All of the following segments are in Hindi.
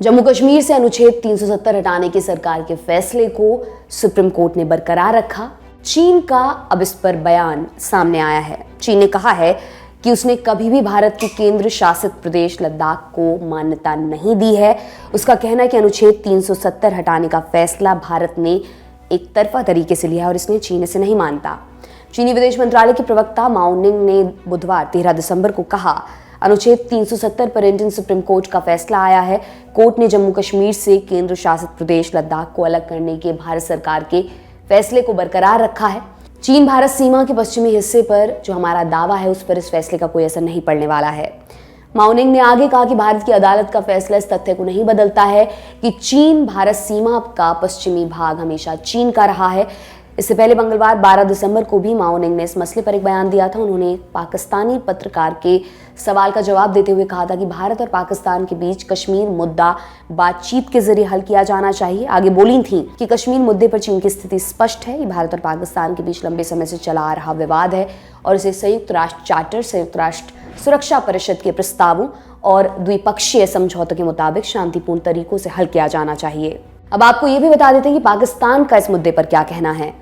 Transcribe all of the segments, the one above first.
जम्मू कश्मीर से अनुच्छेद 370 हटाने के सरकार के फैसले को सुप्रीम कोर्ट ने बरकरार रखा। चीन का अब इस पर बयान सामने आया है। चीन ने कहा है कि उसने कभी भी भारत के केंद्र शासित प्रदेश लद्दाख को मान्यता नहीं दी है। उसका कहना है कि अनुच्छेद 370 हटाने का फैसला भारत ने एक तरफा तरीके से लिया और इसलिए चीन इसे नहीं मानता। चीनी विदेश मंत्रालय के प्रवक्ता माओ निंग ने बुधवार 13 दिसंबर को कहा, अनुच्छेद 370 पर इंडियन सुप्रीम कोर्ट का फैसला आया है। कोर्ट ने जम्मू कश्मीर से केंद्र शासित प्रदेश लद्दाख को अलग करने के भारत सरकार के फैसले को बरकरार रखा है। चीन भारत सीमा के पश्चिमी हिस्से पर जो हमारा दावा है उस पर इस फैसले का कोई असर नहीं पड़ने वाला है। माओ निंग ने आगे कहा कि भारत की अदालत का फैसला इस तथ्य को नहीं बदलता है कि चीन भारत सीमा का पश्चिमी भाग हमेशा चीन का रहा है। इससे पहले मंगलवार 12 दिसंबर को भी माओ निंग ने इस मसले पर एक बयान दिया था। उन्होंने पाकिस्तानी पत्रकार के सवाल का जवाब देते हुए कहा था कि भारत और पाकिस्तान के बीच कश्मीर मुद्दा बातचीत के जरिए हल किया जाना चाहिए। आगे बोली थी कि कश्मीर मुद्दे पर चीन की स्थिति स्पष्ट है। ये भारत और पाकिस्तान के बीच लंबे समय से चला आ रहा विवाद है और इसे संयुक्त राष्ट्र चार्टर, संयुक्त राष्ट्र सुरक्षा परिषद के प्रस्तावों और द्विपक्षीय समझौतों के मुताबिक शांतिपूर्ण तरीकों से हल किया जाना चाहिए। अब आपको ये भी बता देते हैं कि पाकिस्तान का इस मुद्दे पर क्या कहना है।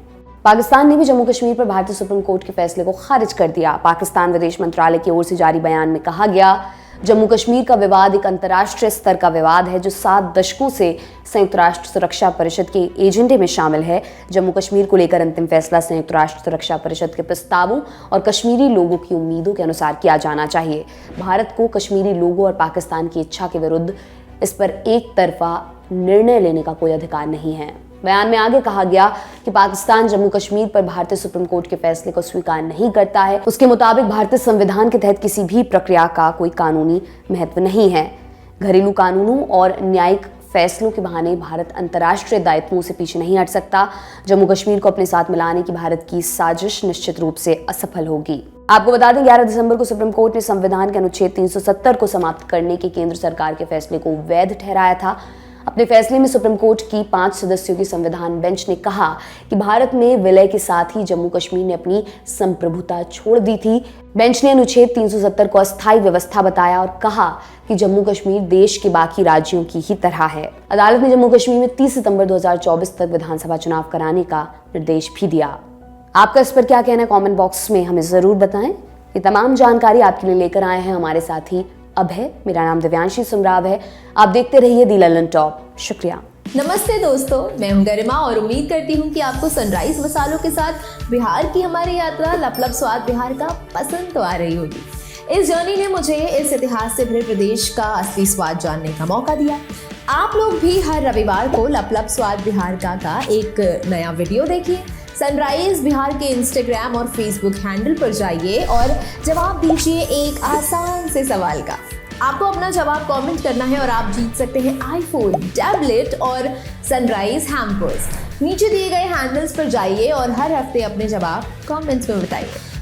पाकिस्तान ने भी जम्मू कश्मीर पर भारतीय सुप्रीम कोर्ट के फैसले को खारिज कर दिया। पाकिस्तान विदेश मंत्रालय की ओर से जारी बयान में कहा गया, जम्मू कश्मीर का विवाद एक अंतर्राष्ट्रीय स्तर का विवाद है जो 7 दशकों से संयुक्त राष्ट्र सुरक्षा परिषद के एजेंडे में शामिल है। जम्मू कश्मीर को लेकर अंतिम फैसला संयुक्त राष्ट्र सुरक्षा परिषद के प्रस्तावों और कश्मीरी लोगों की उम्मीदों के अनुसार किया जाना चाहिए। भारत को कश्मीरी लोगों और पाकिस्तान की इच्छा के विरुद्ध इस पर एक तरफा निर्णय लेने का कोई अधिकार नहीं है। बयान में आगे कहा गया कि पाकिस्तान जम्मू कश्मीर पर भारतीय सुप्रीम कोर्ट के फैसले को स्वीकार नहीं करता है। उसके मुताबिक भारतीय संविधान के तहत किसी भी प्रक्रिया का कोई कानूनी महत्व नहीं है। घरेलू कानूनों और न्यायिक फैसलों के बहाने भारत अंतर्राष्ट्रीय दायित्वों से पीछे नहीं हट सकता। जम्मू कश्मीर को अपने साथ मिलाने की भारत की साजिश निश्चित रूप से असफल होगी। आपको बता दें 11 दिसंबर को सुप्रीम कोर्ट ने संविधान के अनुच्छेद 370 को समाप्त करने के केंद्र सरकार के फैसले को वैध ठहराया था। अपने फैसले में सुप्रीम कोर्ट की 5 सदस्यों की संविधान बेंच ने कहा कि भारत में विलय के साथ ही जम्मू कश्मीर ने अपनी संप्रभुता छोड़ दी थी। बेंच ने अनुच्छेद 370 को अस्थायी व्यवस्था बताया और कहा कि जम्मू कश्मीर देश के बाकी राज्यों की ही तरह है। अदालत ने जम्मू कश्मीर में 30 सितंबर 2024 तक विधानसभा चुनाव कराने का निर्देश भी दिया। आपका इस पर क्या कहना है कमेंट बॉक्स में हमें जरूर बताएं। ये तमाम जानकारी आपके लिए लेकर आए हैं हमारे साथी अभय। मेरा नाम दिव्यांशी सुमराव है। आप देखते रहिए दी ललन टॉप। शुक्रिया। नमस्ते दोस्तों, मैं हूं गरिमा और उम्मीद करती हूं कि आपको सनराइज मसालों के साथ बिहार की हमारी यात्रा लपलप स्वाद बिहार का पसंद तो आ रही होगी। इस जर्नी ने मुझे इस इतिहास से भरे प्रदेश का असली स्वाद जानने का मौका दिया। आप लोग भी हर रविवार को लपलप स्वाद बिहार का एक नया वीडियो देखिए। सनराइज बिहार के इंस्टाग्राम और फेसबुक हैंडल पर जाइए और जवाब दीजिए एक आसान से सवाल का। आपको अपना जवाब कमेंट करना है और आप जीत सकते हैं आईफोन, टैबलेट और सनराइज हैम्पर्स। नीचे दिए गए हैंडल्स पर जाइए और हर हफ्ते अपने जवाब कमेंट्स में बताइए।